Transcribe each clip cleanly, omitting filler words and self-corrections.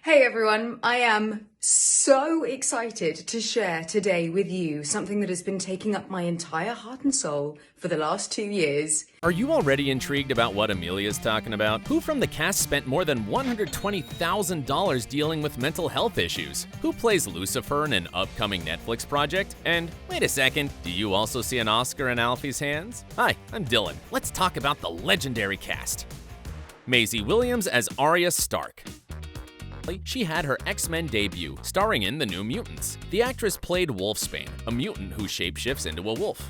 Hey everyone, I am so excited to share today with you something that has been taking up my entire heart and soul for the last 2 years. Are you already intrigued about what Emilia's talking about? Who from the cast spent more than $120,000 dealing with mental health issues? Who plays Lucifer in an upcoming Netflix project? And wait a second, do you also see an Oscar in Alfie's hands? Hi, I'm Dylan. Let's talk about the legendary cast. Maisie Williams as Arya Stark. She had her X-Men debut, starring in The New Mutants. The actress played Wolfsbane, a mutant who shapeshifts into a wolf.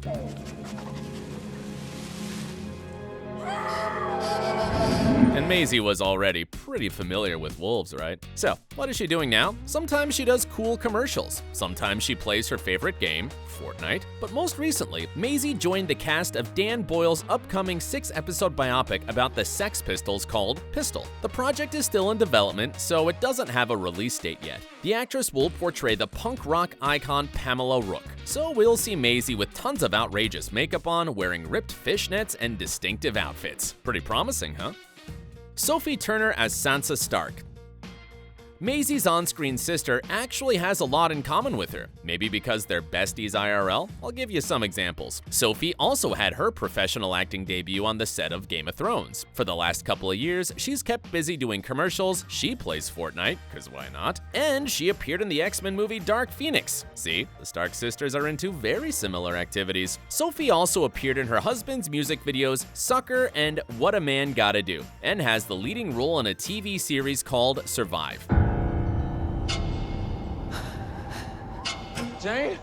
And Maisie was already pretty familiar with wolves, right? So, what is she doing now? Sometimes she does cool commercials. Sometimes she plays her favorite game, Fortnite. But most recently, Maisie joined the cast of Dan Boyle's upcoming 6-episode biopic about the Sex Pistols called Pistol. The project is still in development, so it doesn't have a release date yet. The actress will portray the punk rock icon Pamela Rook. So we'll see Maisie with tons of outrageous makeup on, wearing ripped fishnets and distinctive outfits. Pretty promising, huh? Sophie Turner as Sansa Stark. Maisie's on-screen sister actually has a lot in common with her. Maybe because they're besties IRL? I'll give you some examples. Sophie also had her professional acting debut on the set of Game of Thrones. For the last couple of years, she's kept busy doing commercials, she plays Fortnite, cause why not? And she appeared in the X-Men movie Dark Phoenix. See, the Stark sisters are into very similar activities. Sophie also appeared in her husband's music videos Sucker and What a Man Gotta Do, and has the leading role in a TV series called Survive. Jane?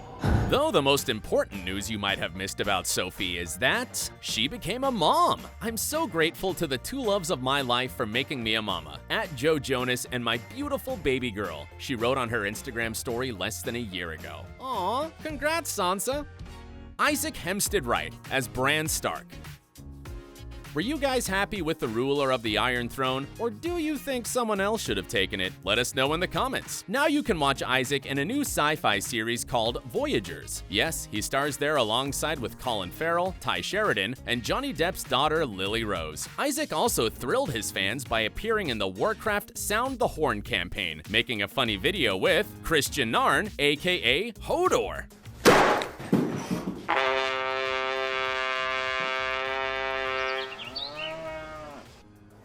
Though the most important news you might have missed about Sophie is that she became a mom. I'm so grateful to the two loves of my life for making me a mama, at Joe Jonas and my beautiful baby girl, she wrote on her Instagram story less than a year ago. Aw, congrats Sansa. Isaac Hempstead Wright as Bran Stark. Were you guys happy with the ruler of the Iron Throne, or do you think someone else should have taken it? Let us know in the comments. Now you can watch Isaac in a new sci-fi series called Voyagers. Yes, he stars there alongside with Colin Farrell, Ty Sheridan, and Johnny Depp's daughter Lily Rose. Isaac also thrilled his fans by appearing in the Warcraft Sound the Horn campaign, making a funny video with Christian Narn, aka Hodor.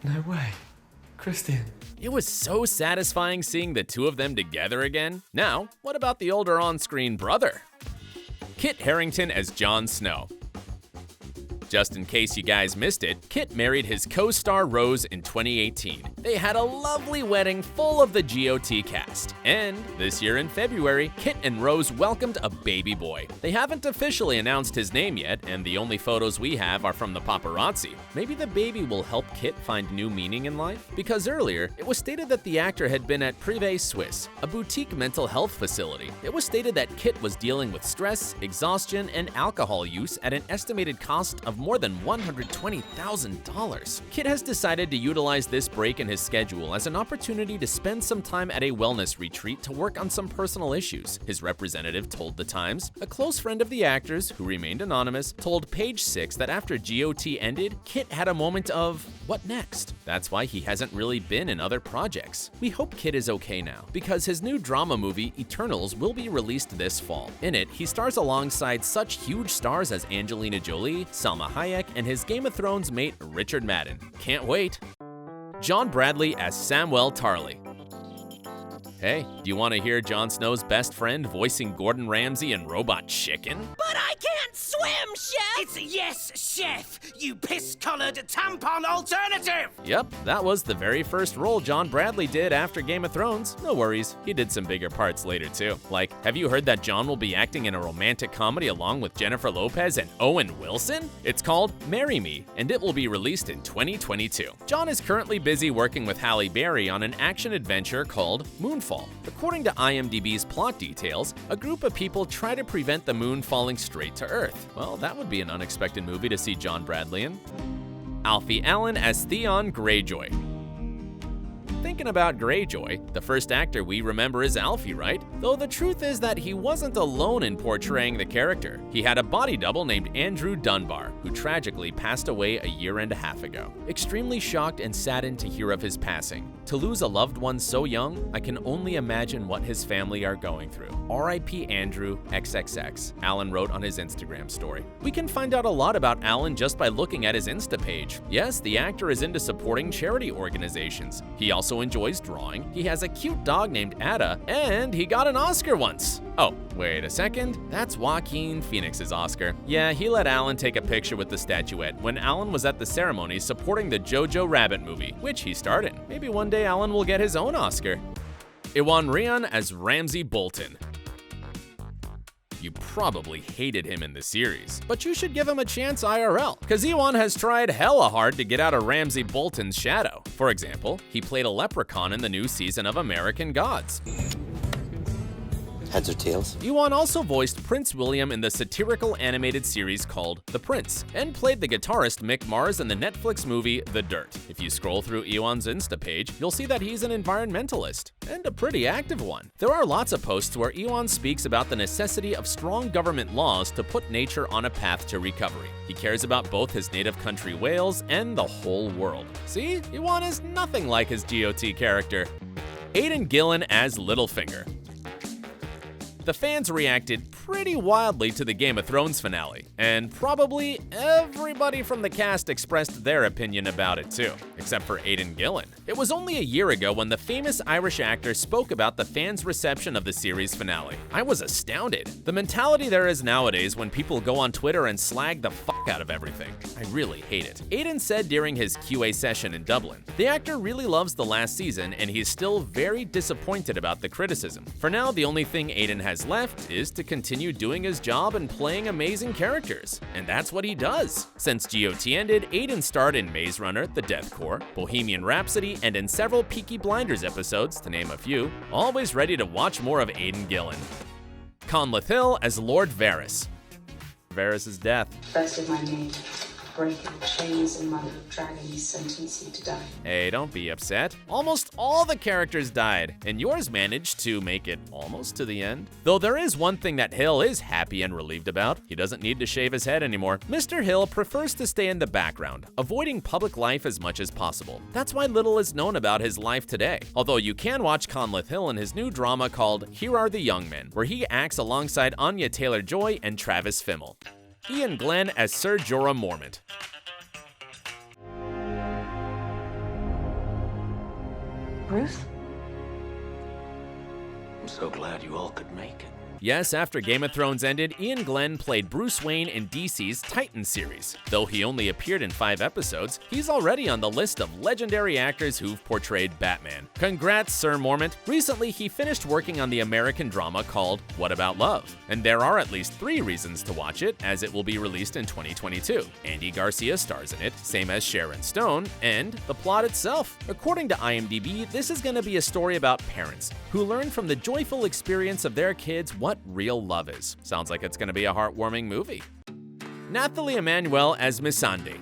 No way. Christian. It was so satisfying seeing the two of them together again. Now, what about the older on-screen brother? Kit Harington as Jon Snow. Just in case you guys missed it, Kit married his co-star Rose in 2018. They had a lovely wedding full of the GOT cast. And this year in February, Kit and Rose welcomed a baby boy. They haven't officially announced his name yet, and the only photos we have are from the paparazzi. Maybe the baby will help Kit find new meaning in life? Because earlier, it was stated that the actor had been at Privé Suisse, a boutique mental health facility. It was stated that Kit was dealing with stress, exhaustion, and alcohol use at an estimated cost of more than $120,000. Kit has decided to utilize this break in his schedule as an opportunity to spend some time at a wellness retreat to work on some personal issues, his representative told The Times. A close friend of the actor's, who remained anonymous, told Page Six that after GOT ended, Kit had a moment of, what next? That's why he hasn't really been in other projects. We hope Kit is okay now, because his new drama movie, Eternals, will be released this fall. In it, he stars alongside such huge stars as Angelina Jolie, Salma Hayek, and his Game of Thrones mate Richard Madden. Can't wait. John Bradley as Samwell Tarly. Hey, do you want to hear Jon Snow's best friend voicing Gordon Ramsay in Robot Chicken? But I can't swim, Chef! It's a yes, Chef! You piss-colored tampon alternative! Yep, that was the very first role John Bradley did after Game of Thrones. No worries, he did some bigger parts later too. Like, have you heard that John will be acting in a romantic comedy along with Jennifer Lopez and Owen Wilson? It's called Marry Me, and it will be released in 2022. John is currently busy working with Halle Berry on an action-adventure called Moonfall. According to IMDb's plot details, a group of people try to prevent the moon falling straight to Earth. Well, that would be an unexpected movie to see John Bradley in. Alfie Allen as Theon Greyjoy. Thinking about Greyjoy, the first actor we remember is Alfie, right? Though the truth is that he wasn't alone in portraying the character. He had a body double named Andrew Dunbar, who tragically passed away a year and a half ago. Extremely shocked and saddened to hear of his passing. To lose a loved one so young, I can only imagine what his family are going through. R.I.P. Andrew XXX, Alan wrote on his Instagram story. We can find out a lot about Alan just by looking at his Insta page. Yes, the actor is into supporting charity organizations. He also enjoys drawing, he has a cute dog named Ada, and he got an Oscar once. Oh, wait a second, that's Joaquin Phoenix's Oscar. Yeah, he let Alan take a picture with the statuette when Alan was at the ceremony supporting the Jojo Rabbit movie, which he starred in. Maybe one day Alan will get his own Oscar. Iwan Rheon as Ramsay Bolton. You probably hated him in the series, but you should give him a chance IRL, cause Iwan has tried hella hard to get out of Ramsay Bolton's shadow. For example, he played a leprechaun in the new season of American Gods. Heads or tails? Iwan also voiced Prince William in the satirical animated series called The Prince, and played the guitarist Mick Mars in the Netflix movie The Dirt. If you scroll through Iwan's Insta page, you'll see that he's an environmentalist, and a pretty active one. There are lots of posts where Iwan speaks about the necessity of strong government laws to put nature on a path to recovery. He cares about both his native country Wales and the whole world. See, Iwan is nothing like his GOT character. Aidan Gillen as Littlefinger. The fans reacted pretty wildly to the Game of Thrones finale, and probably everybody from the cast expressed their opinion about it too, except for Aidan Gillen. It was only a year ago when the famous Irish actor spoke about the fans' reception of the series finale. I was astounded. The mentality there is nowadays when people go on Twitter and slag the fuck out of everything. I really hate it. Aidan said during his QA session in Dublin, the actor really loves the last season and he's still very disappointed about the criticism. For now, the only thing Aidan has left is to continue doing his job and playing amazing characters. And that's what he does. Since GOT ended, Aidan starred in Maze Runner, The Death Corps, Bohemian Rhapsody, and in several Peaky Blinders episodes, to name a few. Always ready to watch more of Aidan Gillen. Conleth Hill as Lord Varys. Varys' death. First of my name, breaking the chains and mother of dragons sentence you to die. Hey, don't be upset. Almost all the characters died, and yours managed to make it almost to the end. Though there is one thing that Hill is happy and relieved about. He doesn't need to shave his head anymore. Mr. Hill prefers to stay in the background, avoiding public life as much as possible. That's why little is known about his life today. Although you can watch Conleth Hill in his new drama called Here Are the Young Men, where he acts alongside Anya Taylor-Joy and Travis Fimmel. Ian Glenn as Ser Jorah Mormont. Bruce? I'm so glad you all could make it. Yes, after Game of Thrones ended, Ian Glenn played Bruce Wayne in DC's Titan series. Though he only appeared in 5 episodes, he's already on the list of legendary actors who've portrayed Batman. Congrats, Sir Mormont. Recently, he finished working on the American drama called What About Love? And there are at least 3 reasons to watch it, as it will be released in 2022. Andy Garcia stars in it, same as Sharon Stone, and the plot itself. According to IMDb, this is going to be a story about parents who learn from the joyful experience of their kids what real love is. Sounds like it's going to be a heartwarming movie. Nathalie Emmanuel as Missandei.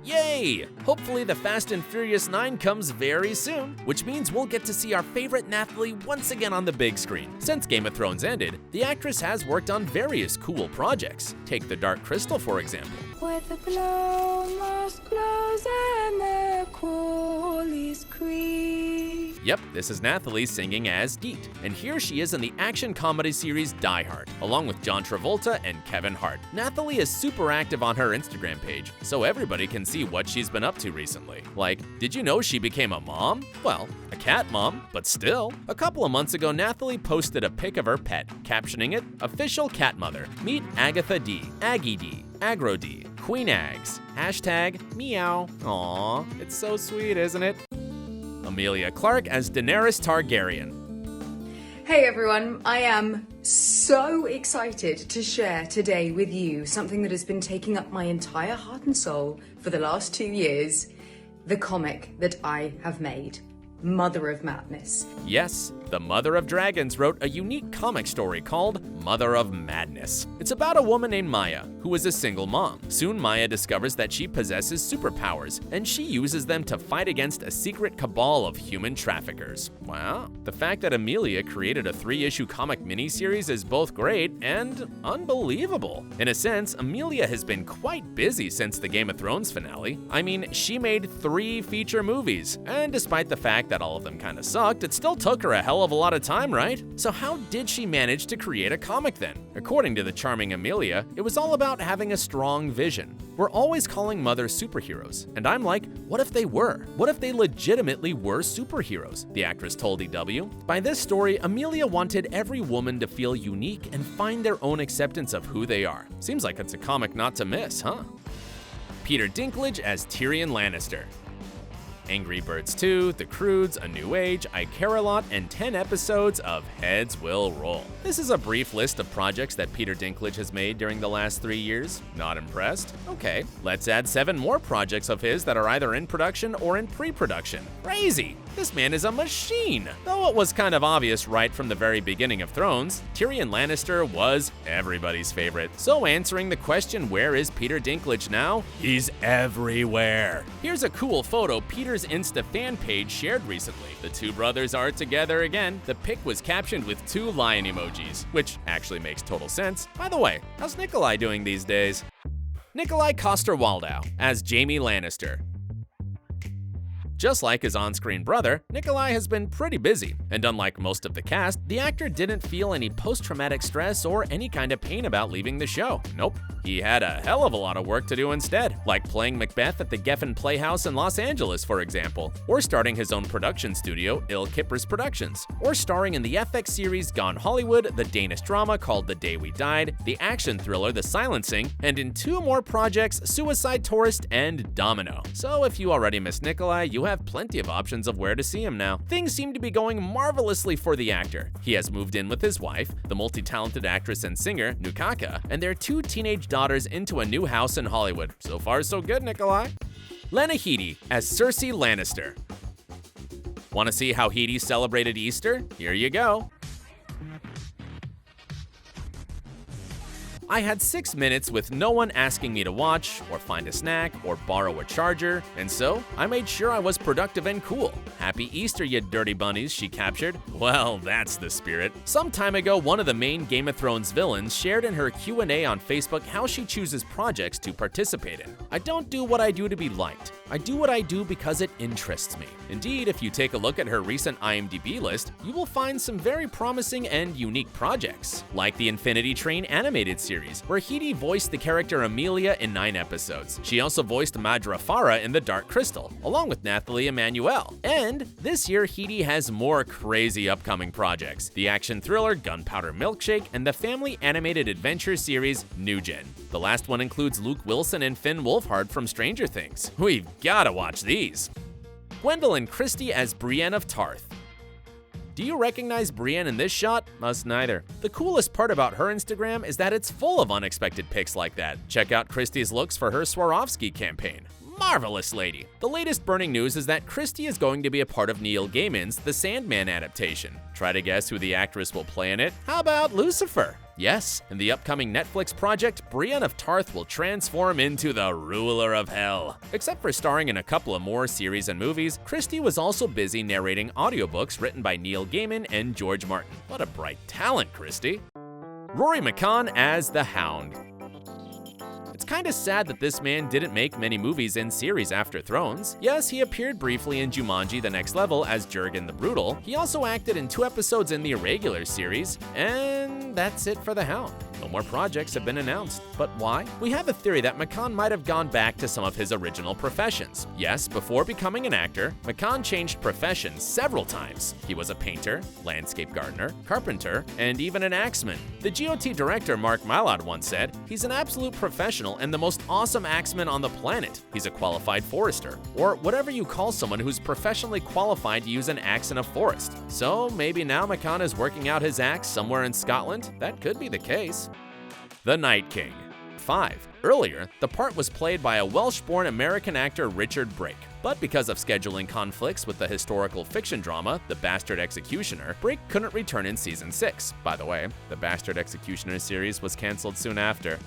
Yay! Hopefully the Fast and Furious 9 comes very soon, which means we'll get to see our favorite Nathalie once again on the big screen. Since Game of Thrones ended, the actress has worked on various cool projects. Take The Dark Crystal, for example. Where the glow must close and the coolies creep. Yep, this is Nathalie singing as Deet, and here she is in the action comedy series Die Hard, along with John Travolta and Kevin Hart. Nathalie is super active on her Instagram page, so everybody can see what she's been up to recently. Like, did you know she became a mom? Well, a cat mom, but still. A couple of months ago, Nathalie posted a pic of her pet, captioning it, "Official cat mother. Meet Agatha D, Aggie D, Agro D, Queen Ags, #meow. Aww, it's so sweet, isn't it? Emilia Clarke as Daenerys Targaryen. Hey everyone, I am so excited to share today with you something that has been taking up my entire heart and soul for the last 2 years, the comic that I have made, Mother of Madness. Yes, the Mother of Dragons wrote a unique comic story called Mother of Madness. It's about a woman named Maya, who is a single mom. Soon Maya discovers that she possesses superpowers, and she uses them to fight against a secret cabal of human traffickers. Wow. The fact that Emilia created a 3-issue comic miniseries is both great and unbelievable. In a sense, Emilia has been quite busy since the Game of Thrones finale. I mean, she made 3 feature movies, and despite the fact that all of them kinda sucked, it still took her a hell of a lot of time, right? So how did she manage to create a comic then? According to the charming Emilia, it was all about having a strong vision. We're always calling mothers superheroes, and I'm like, what if they were? What if they legitimately were superheroes? The actress told EW. By this story, Emilia wanted every woman to feel unique and find their own acceptance of who they are. Seems like it's a comic not to miss, huh? Peter Dinklage as Tyrion Lannister. Angry Birds 2, The Croods, A New Age, I Care a Lot, and 10 episodes of Heads Will Roll. This is a brief list of projects that Peter Dinklage has made during the last 3 years. Not impressed? Okay, let's add 7 more projects of his that are either in production or in pre-production. Crazy! This man is a machine! Though it was kind of obvious right from the very beginning of Thrones, Tyrion Lannister was everybody's favorite. So answering the question, where is Peter Dinklage now? He's everywhere! Here's a cool photo Peter's Insta fan page shared recently. The two brothers are together again. The pic was captioned with 2 lion emojis, which actually makes total sense. By the way, how's Nikolaj doing these days? Nikolaj Coster-Waldau as Jamie Lannister. Just like his on-screen brother, Nikolaj has been pretty busy, and unlike most of the cast, the actor didn't feel any post-traumatic stress or any kind of pain about leaving the show. Nope. He had a hell of a lot of work to do instead, like playing Macbeth at the Geffen Playhouse in Los Angeles, for example, or starting his own production studio, Il Kippers Productions, or starring in the FX series Gone Hollywood, the Danish drama called The Day We Died, the action thriller The Silencing, and in 2 more projects, Suicide Tourist and Domino. So if you already miss Nikolaj, you have plenty of options of where to see him now. Things seem to be going marvelously for the actor. He has moved in with his wife, the multi-talented actress and singer, Nukaka, and their 2 teenage daughters into a new house in Hollywood. So far, so good, Nikolaj. Lena Headey as Cersei Lannister. Want to see how Headey celebrated Easter? Here you go. I had 6 minutes with no one asking me to watch, or find a snack, or borrow a charger, and so I made sure I was productive and cool. Happy Easter, you dirty bunnies, she captured. Well, that's the spirit. Some time ago, one of the main Game of Thrones villains shared in her Q&A on Facebook how she chooses projects to participate in. I don't do what I do to be liked. I do what I do because it interests me. Indeed, if you take a look at her recent IMDb list, you will find some very promising and unique projects, like the Infinity Train animated series, where Headey voiced the character Emilia in 9 episodes. She also voiced Madra Farah in The Dark Crystal, along with Nathalie Emmanuel. And this year, Headey has more crazy upcoming projects: the action thriller Gunpowder Milkshake and the family animated adventure series New Gen. The last one includes Luke Wilson and Finn Wolfhard from Stranger Things. We've gotta watch these. Gwendoline Christie as Brienne of Tarth. Do you recognize Brienne in this shot? Us neither. The coolest part about her Instagram is that it's full of unexpected pics like that. Check out Christie's looks for her Swarovski campaign. Marvelous lady. The latest burning news is that Christie is going to be a part of Neil Gaiman's The Sandman adaptation. Try to guess who the actress will play in it? How about Lucifer? Yes, in the upcoming Netflix project, Brienne of Tarth will transform into the ruler of hell. Except for starring in a couple of more series and movies, Christie was also busy narrating audiobooks written by Neil Gaiman and George Martin. What a bright talent, Christie. Rory McCann as the Hound. It's kinda sad that this man didn't make many movies and series after Thrones. Yes, he appeared briefly in Jumanji: The Next Level as Jurgen the Brutal. He also acted in 2 episodes in the Irregular series, and that's it for the Hound. No more projects have been announced. But why? We have a theory that McCann might have gone back to some of his original professions. Yes, before becoming an actor, McCann changed professions several times. He was a painter, landscape gardener, carpenter, and even an axeman. The GOT director Mark Mylod once said, "He's an absolute professional and the most awesome axeman on the planet. He's a qualified forester," or whatever you call someone who's professionally qualified to use an axe in a forest. So maybe now McCann is working out his axe somewhere in Scotland? That could be the case. The Night King. 5. Earlier, the part was played by a Welsh-born American actor Richard Brake. But because of scheduling conflicts with the historical fiction drama The Bastard Executioner, Brake couldn't return in season 6. By the way, The Bastard Executioner series was cancelled soon after.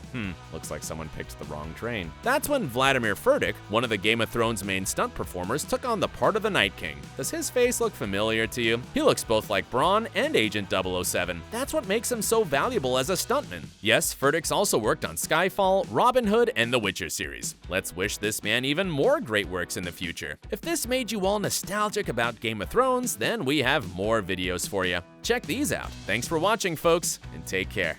Looks like someone picked the wrong train. That's when Vladimir Furtick, one of the Game of Thrones main stunt performers, took on the part of the Night King. Does his face look familiar to you? He looks both like Bronn and Agent 007. That's what makes him so valuable as a stuntman. Yes, Furtick's also worked on Skyfall, Robin Hood, and The Witcher series. Let's wish this man even more great works in the future. If this made you all nostalgic about Game of Thrones, then we have more videos for you. Check these out. Thanks for watching, folks, and take care.